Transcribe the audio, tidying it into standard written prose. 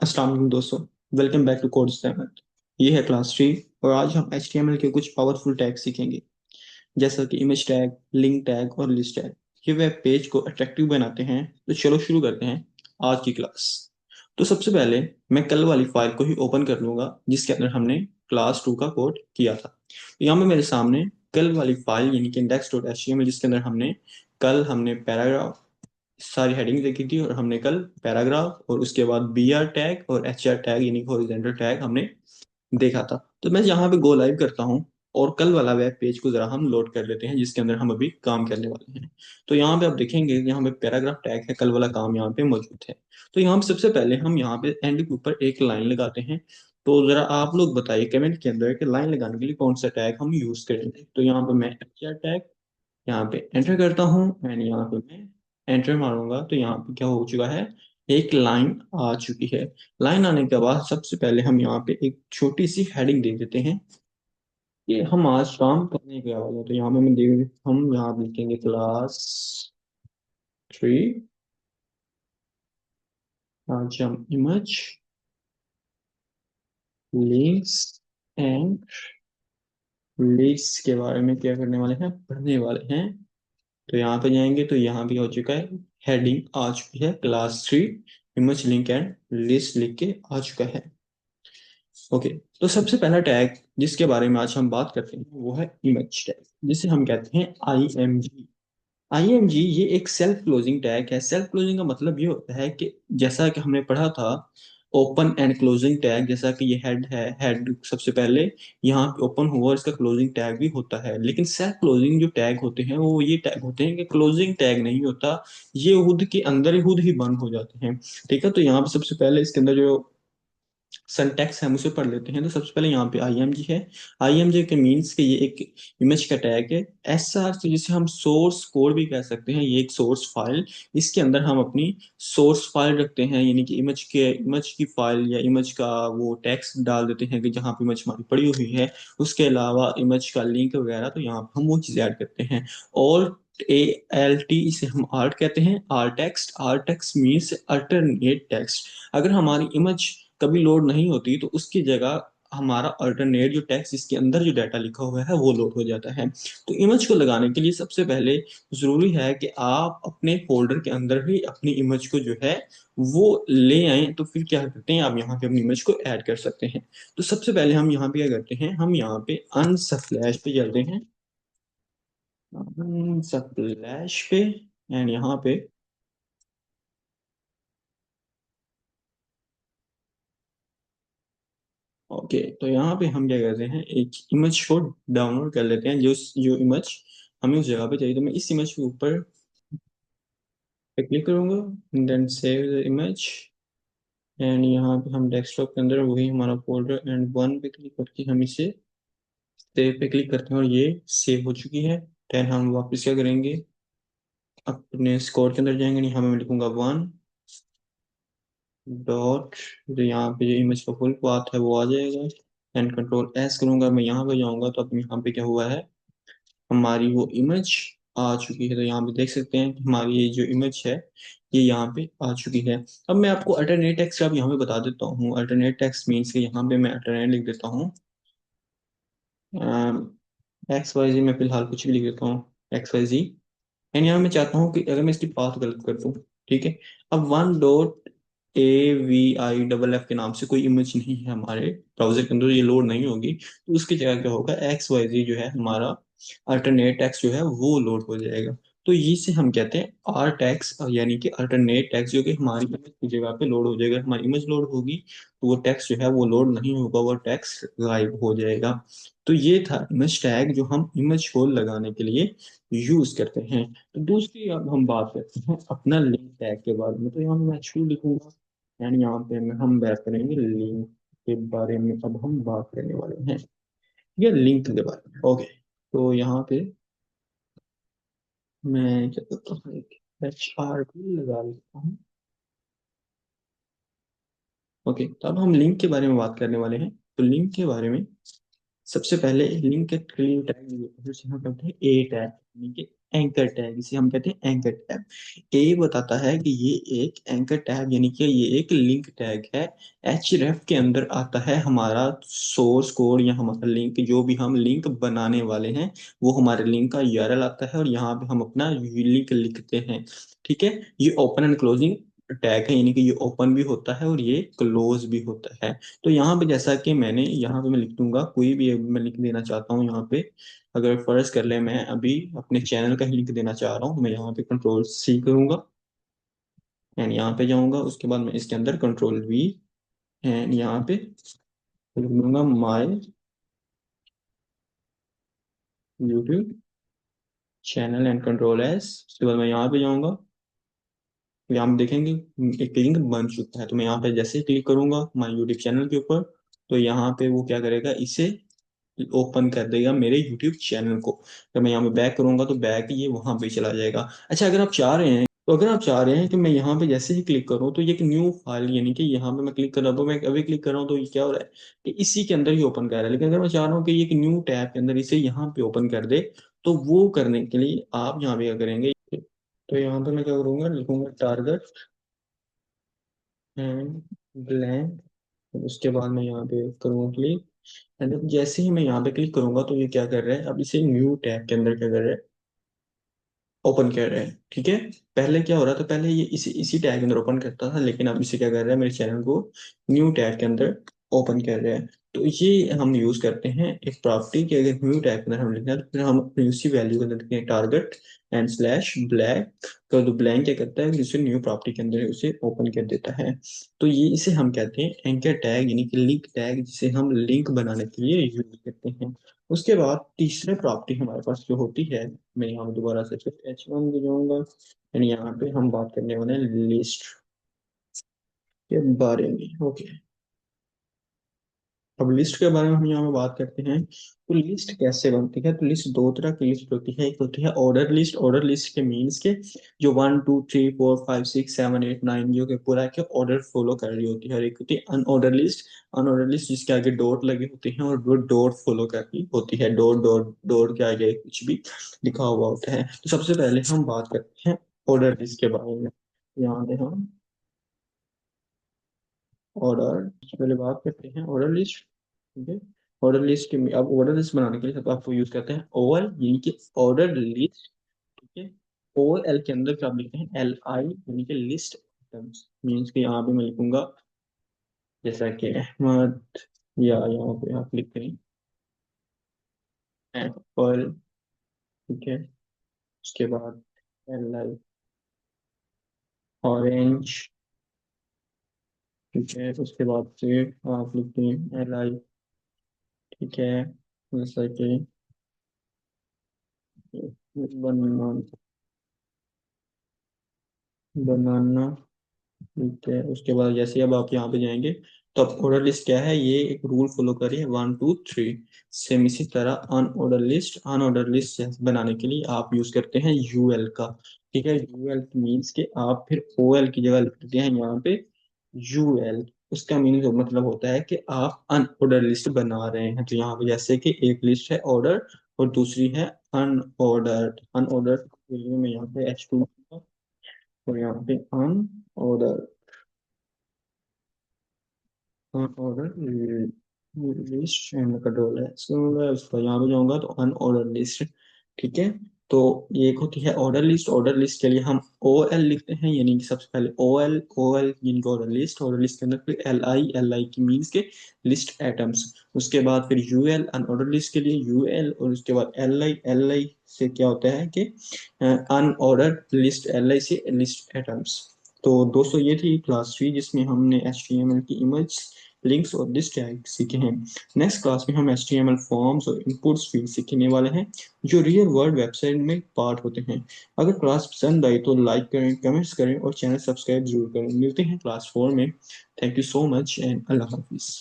अस्सलाम वालेकुम दोस्तों। Welcome back to codes Ahmad. ये है क्लास 3 और आज हम HTML के कुछ पावरफुल टैग सीखेंगे, जैसा कि इमेज टैग, लिंक टैग और लिस्ट टैग। ये वेब पेज को अट्रैक्टिव बनाते हैं। तो चलो शुरू करते हैं आज की क्लास। तो सबसे पहले मैं कल वाली फाइल को ही ओपन कर लूंगा जिसके अंदर हमने क्लास 2 का कोड किया था। तो यहाँ पे मेरे सामने कल वाली फाइल यानी कि index.html जिसके अंदर हमने पैराग्राफ सारी हेडिंग देखी थी और हमने कल पैराग्राफ और उसके बाद BR टैग और HR टैग यानी हॉरिजॉन्टल टैग हमने देखा था। तो मैं यहाँ पे गो लाइव करता हूँ और कल वाला वेब पेज को जरा हम लोड कर लेते हैं जिसके अंदर हम अभी काम करने वाले हैं। तो यहाँ पे आप देखेंगे कि यहाँ पे पैराग्राफ टैग है, कल वाला काम यहाँ पे मौजूद है। तो यहाँ पे सबसे पहले हम यहाँ पे एंड के ऊपर एक लाइन लगाते हैं। तो जरा आप लोग बताइए कमेंट के अंदर कि लाइन लगाने के लिए कौन सा टैग हम यूज करेंगे। तो यहाँ पे मैं HR टैग यहाँ पे एंटर करता हूँ एंड यहाँ पे मैं एंटर मारूंगा। तो यहाँ पे क्या हो चुका है, एक लाइन आ चुकी है। लाइन आने के बाद सबसे पहले हम यहाँ पे एक छोटी सी हेडिंग दे देते हैं कि हम आज काम करने के वाले हैं। तो यहाँ पे हम यहाँ पे लिखेंगे क्लास 3। आज हम इमेज, लिंक्स एंड लिस्ट के बारे में क्या करने वाले हैं, पढ़ने वाले हैं। तो यहाँ पे जाएंगे तो यहाँ पे हो चुका है, हेडिंग आ चुकी है class 3 image link and list लिख के आ चुका है। ओके। तो सबसे पहला टैग जिसके बारे में आज हम बात करते हैं वो है इमेज टैग, जिसे हम कहते हैं IMG। IMG ये एक सेल्फ क्लोजिंग टैग है। सेल्फ क्लोजिंग का मतलब ये होता है कि जैसा कि हमने पढ़ा था ओपन एंड क्लोजिंग टैग, जैसा कि ये हेड है, हेड सबसे पहले यहाँ पे ओपन हुआ और इसका क्लोजिंग टैग भी होता है। लेकिन सेल्फ क्लोजिंग जो टैग होते हैं वो ये टैग होते हैं कि क्लोजिंग टैग नहीं होता, ये खुद के अंदर ही खुद ही बंद हो जाते हैं। ठीक है। तो यहाँ पे सबसे पहले इसके अंदर जो सिंटैक्स है हम उसे पढ़ लेते हैं। तो सबसे पहले यहाँ पे IMG है। IMG के मीन्स के ये एक इमेज का टैग है। SR से जिसे हम सोर्स कोड भी कह सकते हैं, ये एक सोर्स फाइल, इसके अंदर हम अपनी सोर्स फाइल रखते हैं, यानी कि इमेज की फाइल या इमेज का वो टेक्स्ट डाल देते हैं कि जहाँ पे इमेज हमारी पड़ी हुई है। उसके अलावा इमेज का लिंक वगैरह, तो यहाँ पे हम वो चीज़ ऐड करते हैं। और ALT इसे हम आर्ट कहते हैं, alt text means alternate text. अगर हमारी इमेज कभी लोड नहीं होती तो उसकी जगह हमारा अल्टरनेट जो टेक्स्ट इसके अंदर जो डाटा लिखा हुआ है वो लोड हो जाता है। तो इमेज को लगाने के लिए सबसे पहले जरूरी है कि आप अपने फोल्डर के अंदर ही अपनी इमेज को जो है वो ले आए। तो फिर क्या करते हैं, आप यहाँ पे अपनी इमेज को ऐड कर सकते हैं। तो सबसे पहले हम यहाँ पे क्या करते हैं, हम यहाँ पे अनस्प्लैश पे चलते हैं, अनस्प्लैश पे एंड यहाँ पे ओके। तो यहाँ पे हम क्या करते हैं, एक इमेज को डाउनलोड कर लेते हैं, जो जो इमेज हमें उस जगह पे चाहिए। तो मैं इस इमेज के ऊपर पे क्लिक करूंगा, then save the image and यहाँ पे हम डेस्कटॉप के अंदर वही हमारा फोल्डर एंड वन पे क्लिक करके हम इसे सेव पे क्लिक करते हैं और ये सेव हो चुकी है। देन हम वापस क्या करेंगे, अपने स्कोर के अंदर जाएंगे, यहाँ पे मैं लिखूंगा 1 डॉट, जो यहाँ पे जो इमेज का फुल पाथ है वो आ जाएगा। एंड कंट्रोल S करूंगा, मैं यहाँ पे जाऊंगा तो अब यहाँ पे क्या हुआ है, हमारी वो इमेज आ चुकी है। तो यहाँ पे देख सकते हैं कि हमारी ये जो इमेज है ये यहाँ पे आ चुकी है। अब मैं आपको अल्टरनेट टेक्स्ट अब यहाँ पे बता देता हूँ। अल्टरनेट टेक्स्ट मीन्स कि यहाँ पे मैं अल्टरनेट लिख देता हूँ, XYZ, मैं फिलहाल कुछ भी लिख देता हूँ XYZ। एंड यहाँ मैं चाहता हूँ कि अगर मैं इसकी पाथ गलत कर दूँ, ठीक है। अब 1.AVI के नाम से कोई इमेज नहीं है हमारे ब्राउजर के अंदर, ये लोड नहीं होगी। तो उसकी जगह क्या होगा, XYZ जो है हमारा अल्टरनेट टेक्स्ट जो है वो लोड हो जाएगा। तो ये से हम कहते हैं आर टैक्स, यानी कि अल्टरनेट टेक्स्ट, जो कि हमारी इमेज की जगह पे लोड हो जाएगा। हमारी इमेज लोड होगी तो वो टेक्स्ट जो है वो लोड नहीं होगा, वो टेक्स्ट गायब हो जाएगा। तो ये था इमेज टैग जो हम इमेज को लगाने के लिए यूज करते हैं। तो दूसरी अब हम बात करते हैं अपना लिंक टैग के बारे में। तो यहाँ मैं शुरू लिखूंगा एंड यहाँ पे हम बात करेंगे लिंक के बारे में। अब हम बात करने वाले हैं या लिंक के बारे में। ओके। तो यहाँ पे मैं क्या करता हूँ, एक HRT लगा लेता हूँ। ओके। तो अब हम लिंक के बारे में बात करने वाले हैं। तो लिंक के बारे में सबसे पहले लिंक के लिए टैग जिसे हम कहते हैं A टैग। यानी कि एंकर टैग, इसे हम कहते हैं एंकर टैग। ए बताता है कि ये एक एंकर टैग यानी कि ये एक लिंक टैग है। एचरेफ के अंदर आता है हमारा सोर्स कोड या हमारा लिंक, जो भी हम लिंक बनाने वाले हैं वो हमारे लिंक का यूआरएल आता है और यहाँ पे हम अपना लिंक लिखते हैं। ठीक है, ये ओपन एंड क्लोजिंग टैग है, यानी कि ये ओपन भी होता है और ये क्लोज भी होता है। तो यहाँ पे जैसा कि मैंने यहाँ पे मैं लिख दूंगा, कोई भी मैं लिंक देना चाहता हूँ यहाँ पे, अगर फर्ज कर ले मैं अभी अपने चैनल का ही लिंक देना चाह रहा हूँ, मैं यहाँ पे कंट्रोल सी करूंगा एंड यहाँ पे जाऊंगा, उसके बाद मैं इसके अंदर कंट्रोल वी एंड यहाँ पे लिख दूंगा my YouTube channel and control S. उसके बाद मैं यहाँ पे जाऊंगा, तो यहाँ पे देखेंगे एक लिंक बन चुका है। तो मैं यहाँ पे जैसे ही क्लिक करूंगा माई यूट्यूब चैनल के ऊपर, तो यहाँ पे वो क्या करेगा, इसे ओपन कर देगा मेरे यूट्यूब चैनल को। तो मैं यहाँ पे बैक करूंगा तो बैक ये वहां पे चला जाएगा। अच्छा, अगर आप चाह रहे हैं, तो अगर आप चाह रहे हैं कि मैं यहाँ पे जैसे ही क्लिक करूँ तो ये एक न्यू फाइल, यानी कि यहाँ पे मैं क्लिक कर रहा हूँ, तो मैं अभी क्लिक कर रहा हूँ तो ये क्या हो रहा है कि इसी के अंदर ही ओपन कर रहा है। लेकिन अगर मैं चाह रहा हूँ कि ये एक न्यू टैब के अंदर इसे यहाँ पे ओपन कर दे, तो वो करने के लिए आप यहाँ पे क्या करेंगे, तो यहाँ पे मैं क्या करूंगा, लिखूंगा टारगेट एंड ब्लैंक। उसके बाद मैं यहाँ पे करूँगा क्लिक एंड अब जैसे ही मैं यहाँ पे क्लिक करूंगा तो ये क्या कर रहा है, अब इसे न्यू टैब के अंदर क्या कर रहा है, ओपन कर रहे हैं। ठीक है, पहले क्या हो रहा था, पहले ये इसी इसी टैग के अंदर ओपन करता था, लेकिन अब इसे क्या कर रहा है, मेरे चैनल को न्यू टैग के अंदर ओपन कर रहे हैं। तो ये हम यूज करते हैं एक प्रॉपर्टी कि अगर न्यू टैग के अंदर हम लिखना है तो फिर हम अपनी उसी वैल्यू के अंदर लिखते हैं टारगेट एंड स्लैश ब्लैक। तो ब्लैंक क्या करता है, जिसे न्यू प्रॉपर्टी के अंदर उसे ओपन कर देता है। तो ये इसे हम कहते हैं एंकर टैग यानी कि लिंक टैग, जिसे हम लिंक बनाने के लिए यूज करते हैं। उसके बाद तीसरे प्रॉपर्टी हमारे पास जो होती है, मैं यहाँ दोबारा से फिर H1 पे जाऊंगा यानी यहाँ पे हम बात करने वाले हैं लिस्ट के बारे में। ओके, अब लिस्ट के बारे में हम यहाँ पे बात करते हैं। तो लिस्ट कैसे बनती है, तो लिस्ट दो तरह की लिस्ट होती है। एक होती है ऑर्डर लिस्ट, ऑर्डर लिस्ट के मीन्स के जो 1 2 3 4 5 6 7 8 9 जो कि पूरा के ऑर्डर फॉलो कर रही होती है। और एक होती है अनऑर्डर लिस्ट, अनऑर्डर लिस्ट जिसके आगे डॉट लगे होते हैं और वो डॉट फॉलो कर रही होती है, डॉट डॉट डॉट के आगे कुछ भी लिखा हुआ होता है। तो सबसे पहले हम बात करते हैं ऑर्डर लिस्ट के बारे में। यहाँ पे हम ऑर्डर, पहले बात करते हैं ऑर्डर लिस्ट। ठीक है, ऑर्डर लिस्ट के, अब ऑर्डर लिस्ट बनाने के लिए सब आपको यूज करते हैं ओएल यानी कि ऑर्डर लिस्ट। ठीक है, ओएल के अंदर क्या आप लिखते हैं, एल आई यानी कि लिस्ट आइटम्स। मीन्स कि यहाँ पे मैं लिखूंगा जैसा कि अहमद, या यहाँ पे आप लिख करें एप्पल। ठीक है, उसके बाद एल आई ऑरेंज। ठीक है, उसके बाद से आप लिखते हैं एल आई। ठीक है, जैसा कि बनाना, बनाना। ठीक है, उसके बाद जैसे अब आप यहाँ पे जाएंगे तो अब ऑर्डर लिस्ट क्या है, ये एक रूल फॉलो करिए 1 2 3। सेम इसी तरह अनऑर्डर लिस्ट, अनऑर्डर लिस्ट बनाने के लिए आप यूज करते हैं यूएल का। ठीक है, यूएल मीन्स के आप फिर ओएल की जगह लिखते हैं यहाँ पे यूएल। उसका मीनिंग मतलब होता है कि आप अनऑर्डर लिस्ट बना रहे हैं। तो यहाँ पे जैसे कि एक लिस्ट है ऑर्डर और दूसरी है अनऑर्डर। अनऑर्डर के लिए मैं यहाँ पे H2 और यहाँ पे unordered, unordered list and control है, इसको मैं उस पर यहाँ पे जाऊंगा तो अनऑर्डर लिस्ट। ठीक है, तो ये एक होती है ऑर्डर लिस्ट। ऑर्डर लिस्ट के लिए हम ओ एल लिखते हैं, यानी कि सबसे पहले ओ एल, ओ एल यानी कि ऑर्डर लिस्ट, ऑर्डर लिस्ट के अंदर फिर एल आई, एल आई की मीन्स के लिस्ट एटम्स। उसके बाद फिर यू एल अनऑर्डर लिस्ट के लिए यू एल, और उसके बाद एल आई, एल आई से क्या होता है कि अनऑर्डर लिस्ट, एल आई से लिस्ट एटम्स। तो दोस्तों ये थी क्लास 3 जिसमें हमने HTML की इमेज, लिंक्स और लिस्ट टैग सीखे हैं। नेक्स्ट क्लास में हम HTML फॉर्म्स और इनपुट्स फील्ड सीखने वाले हैं जो रियल वर्ल्ड वेबसाइट में पार्ट होते हैं। अगर क्लास पसंद आई तो लाइक करें, कमेंट्स करें और चैनल सब्सक्राइब जरूर करें। मिलते हैं क्लास 4 में। Thank you so much and अल्लाह हाफिज़।